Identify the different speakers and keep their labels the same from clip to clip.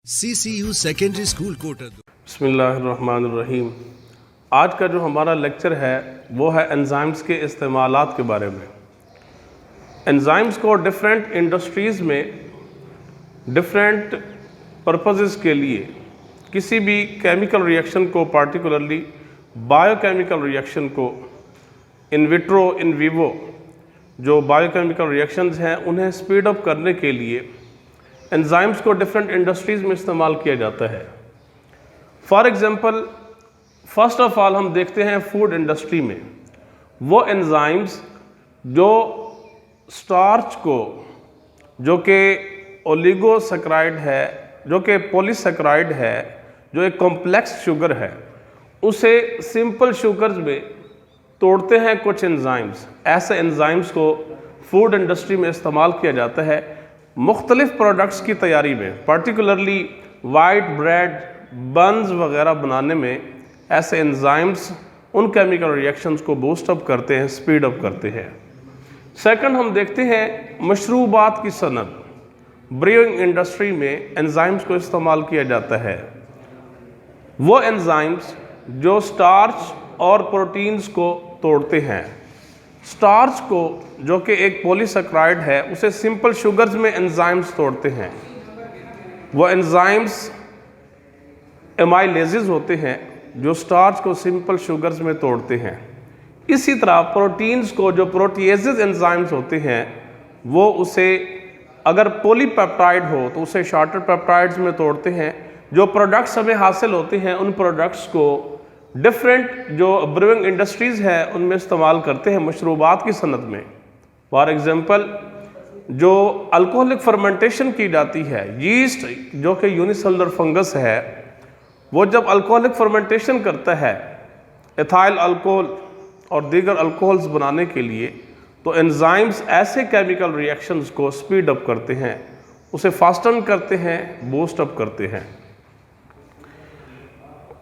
Speaker 1: CCU secondary school कोटर।
Speaker 2: बिस्मिल्लाहिर्रहमानिर्रहीम। आज का जो हमारा लेक्चर है वो है एंजाइम्स के इस्तेमालात के बारे में। एंजाइम्स को डिफरेंट इंडस्ट्रीज़ में डिफरेंट पर्पसेस के लिए किसी भी केमिकल रिएक्शन को, पार्टिकुलरली बायोकेमिकल रिएक्शन को, इन विट्रो इन विवो जो बायोकेमिकल रिएक्शंस हैं उन्हें स्पीड अप करने के लिए एंजाइम्स को डिफरेंट इंडस्ट्रीज़ में इस्तेमाल किया जाता है। For example, first of all हम देखते हैं फूड इंडस्ट्री में वो एंजाइम्स जो स्टार्च को, जो कि ओलिगोसैकेराइड है, जो कि पॉलीसैकेराइड है, जो एक कॉम्प्लेक्स शुगर है, उसे सिंपल शुगर्स में तोड़ते हैं कुछ एंजाइम्स। ऐसे एंजाइम्स को फूड इंडस्ट्री में इस्तेमाल किया जाता है मुख्तलिफ प्रोडक्ट्स की तैयारी में, पार्टिकुलरली वाइट ब्रेड, बन्स वगैरह बनाने में ऐसे एंजाइम्स उन केमिकल रिएक्शंस को बूस्ट अप करते हैं, स्पीड अप करते हैं। सेकंड, हम देखते हैं मशरूबात की सनत, ब्रूइंग इंडस्ट्री में एंजाइम्स को इस्तेमाल किया जाता है। वो एंजाइम्स जो स्टार्च और प्रोटीन्स को तोड़ते हैं। स्टार्च को, जो कि एक पॉलीसैकेराइड है, उसे सिंपल शुगर्स में एंजाइम्स तोड़ते हैं। वो एंजाइम्स एमाइलेजेस होते हैं जो स्टार्च को सिंपल शुगर्स में तोड़ते हैं। इसी तरह प्रोटीन्स को, जो प्रोटीएजेस एंजाइम्स होते हैं, वो उसे अगर पॉलीपेप्टाइड हो तो उसे शॉर्टर पेप्टाइड्स में तोड़ते हैं। जो प्रोडक्ट्स हमें हासिल होते हैं उन प्रोडक्ट्स को डिफरेंट जो ब्रूइंग इंडस्ट्रीज़ है उनमें इस्तेमाल करते हैं मशरूबात की सनत में। फॉर एग्ज़ाम्पल, जो अल्कोहलिक फर्मेंटेशन की जाती है, यीस्ट जो कि यूनिसेलुलर फंगस है, वो जब अल्कोहलिक फर्मेंटेशन करता है एथाइल अल्कोहल और दीगर अल्कोहल्स बनाने के लिए, तो एंजाइम्स ऐसे केमिकल रिएक्शंस को स्पीड अप करते हैं, उसे फास्टन करते हैं, बूस्ट अप करते हैं।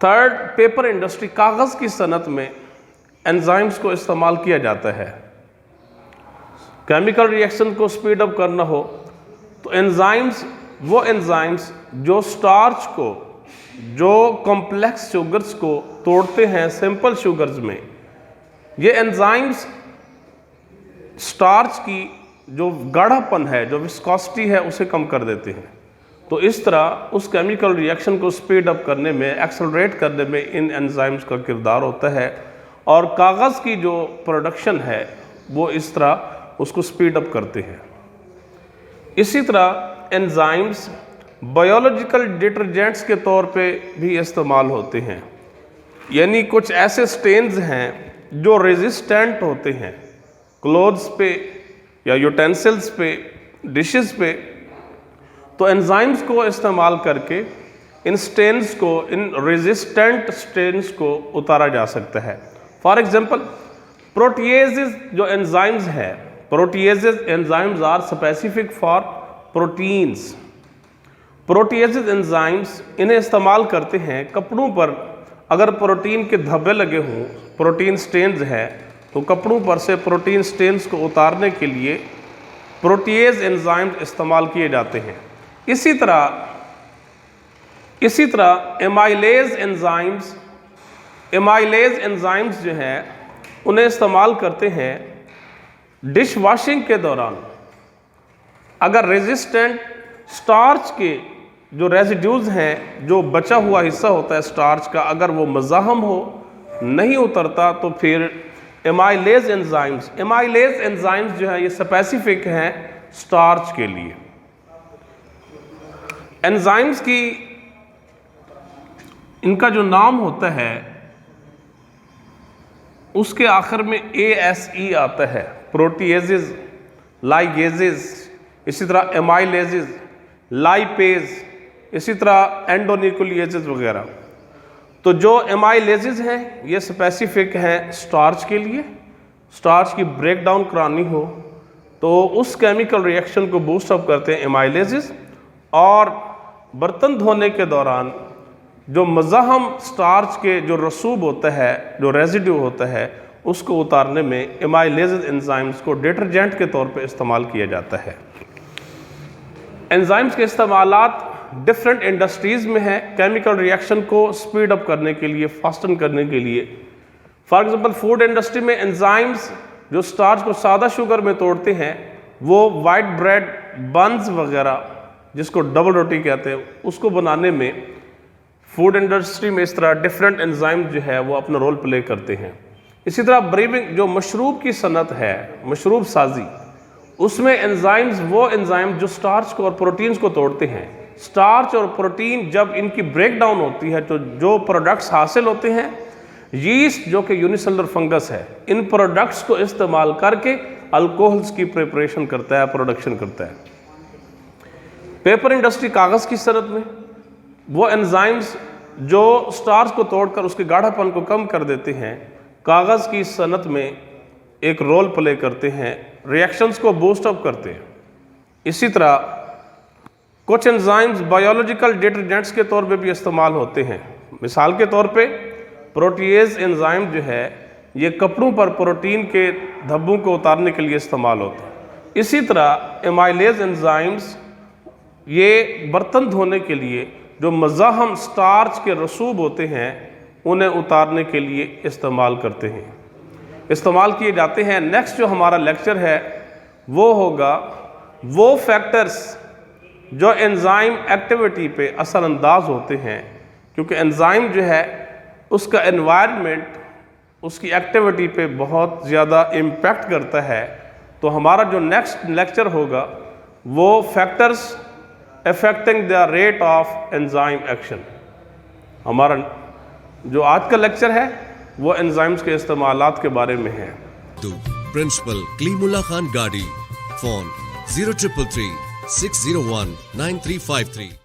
Speaker 2: थर्ड, पेपर इंडस्ट्री, कागज़ की सनत में एंजाइम्स को इस्तेमाल किया जाता है। केमिकल रिएक्शन को स्पीड अप करना हो तो एंजाइम्स, वो एंजाइम्स जो स्टार्च को, जो कॉम्प्लेक्स शुगर्स को तोड़ते हैं सिंपल शुगर्स में, ये एंजाइम्स स्टार्च की जो गाढ़ापन है, जो विस्कोसिटी है, उसे कम कर देते हैं। तो इस तरह उस केमिकल रिएक्शन को स्पीड अप करने में, एक्सेलरेट करने में इन एंजाइम्स का किरदार होता है, और कागज़ की जो प्रोडक्शन है वो इस तरह उसको स्पीड अप करते हैं। इसी तरह एंजाइम्स बायोलॉजिकल डिटर्जेंट्स के तौर पे भी इस्तेमाल होते हैं। यानी कुछ ऐसे स्टेन्स हैं जो रेजिस्टेंट होते हैं क्लोथ्स पे या यूटेंसिल्स पे, डिशेस पे, तो एंजाइम्स को इस्तेमाल करके इन स्टेन्स को, इन रेजिस्टेंट स्टेन्स को उतारा जा सकता है। फॉर एग्जांपल, प्रोटीएजेस जो एंजाइम्स है, proteases enzymes are specific for proteins. Proteases enzymes इन्हें इस्तेमाल करते हैं कपड़ों पर। अगर प्रोटीन के धब्बे लगे हों, प्रोटीन स्टेन्स हैं, तो कपड़ों पर से प्रोटीन स्टेन्स को उतारने के लिए प्रोटीएज एंजाइम्स इस्तेमाल किए जाते हैं। इसी तरह एमाइलेज एंजाइम्स जो हैं उन्हें इस्तेमाल करते हैं डिश वॉशिंग के दौरान। अगर रेजिस्टेंट स्टार्च के जो रेजिड्यूज़ हैं, जो बचा हुआ हिस्सा होता है स्टार्च का, अगर वो मज़ाहम हो, नहीं उतरता, तो फिर एमाइलेज एंजाइम्स जो है ये स्पेसिफिक हैं स्टार्च के लिए। एंजाइम्स की, इनका जो नाम होता है उसके आखिर में ASE आता है। प्रोटीएजेस, लाइगेजेस, इसी तरह एमाइलेजेस, लाइपेज, इसी तरह एंडोन्यूक्लिएजेस वगैरह। तो जो एमाइलेजेस हैं ये स्पेसिफिक हैं स्टार्च के लिए। स्टार्च की ब्रेक डाउन करानी हो तो उस केमिकल रिएक्शन को बूस्ट अप करते हैं एमाइलेजेस। और बर्तन धोने के दौरान जो मज़ाहम स्टार्च के जो रसूब होता है, जो रेजिड्यू होता है, उसको उतारने में एमाइलेज एंजाइम्स को डिटर्जेंट के तौर पे इस्तेमाल किया जाता है। एंजाइम्स के इस्तेमालात डिफरेंट इंडस्ट्रीज़ में है केमिकल रिएक्शन को स्पीड अप करने के लिए, फास्टन करने के लिए। फॉर एग्जांपल फूड इंडस्ट्री में एंजाइम्स जो स्टार्च को सादा शुगर में तोड़ते हैं, वो वाइट ब्रेड, बन्स वगैरह जिसको डबल रोटी कहते हैं, उसको बनाने में फूड इंडस्ट्री में इस तरह डिफरेंट एंजाइम जो है वो अपना रोल प्ले करते हैं। इसी तरह ब्रीविंग जो मशरूब की सनत है, मशरूब साजी, उसमें एंजाइम्स वो एंजाइम जो स्टार्च को और प्रोटीन्स को तोड़ते हैं। स्टार्च और प्रोटीन जब इनकी ब्रेक डाउन होती है तो जो प्रोडक्ट्स हासिल होते हैं, यीस्ट जो कि यूनिसेलुलर फंगस है, इन प्रोडक्ट्स को इस्तेमाल करके अल्कोहल्स की प्रिपरेशन करता है, प्रोडक्शन करता है। पेपर इंडस्ट्री कागज़ की सनत में वो एंजाइम्स जो स्टार्च को तोड़कर उसके गाढ़ापन को कम कर देते हैं, कागज़ की सनत में एक रोल प्ले करते हैं, रिएक्शंस को बूस्ट अप करते हैं। इसी तरह कुछ एंजाइम्स बायोलॉजिकल डिटर्जेंट्स के तौर पे भी इस्तेमाल होते हैं। मिसाल के तौर पे प्रोटीएज एंजाइम जो है ये कपड़ों पर प्रोटीन के धब्बों को उतारने के लिए इस्तेमाल होता है। इसी तरह एमाइलेज एंजाइम्स ये बर्तन धोने के लिए जो मज़ाहम स्टार्च के रसूब होते हैं उन्हें उतारने के लिए इस्तेमाल करते हैं, इस्तेमाल किए जाते हैं। नेक्स्ट जो हमारा लेक्चर है वो होगा वो फैक्टर्स जो एंजाइम एक्टिविटी पे असरअंदाज होते हैं, क्योंकि एंजाइम जो है उसका एनवायरनमेंट उसकी एक्टिविटी पे बहुत ज़्यादा इम्पैक्ट करता है। तो हमारा जो नेक्स्ट लेक्चर होगा वो factors affecting the rate of enzyme action. हमारा जो आज का लेक्चर है वो एंजाइम्स के इस्तेमालात के बारे में है।
Speaker 1: प्रिंसिपल कलीमुल्लाह खान गाड़ी, फोन 0333 601 9353।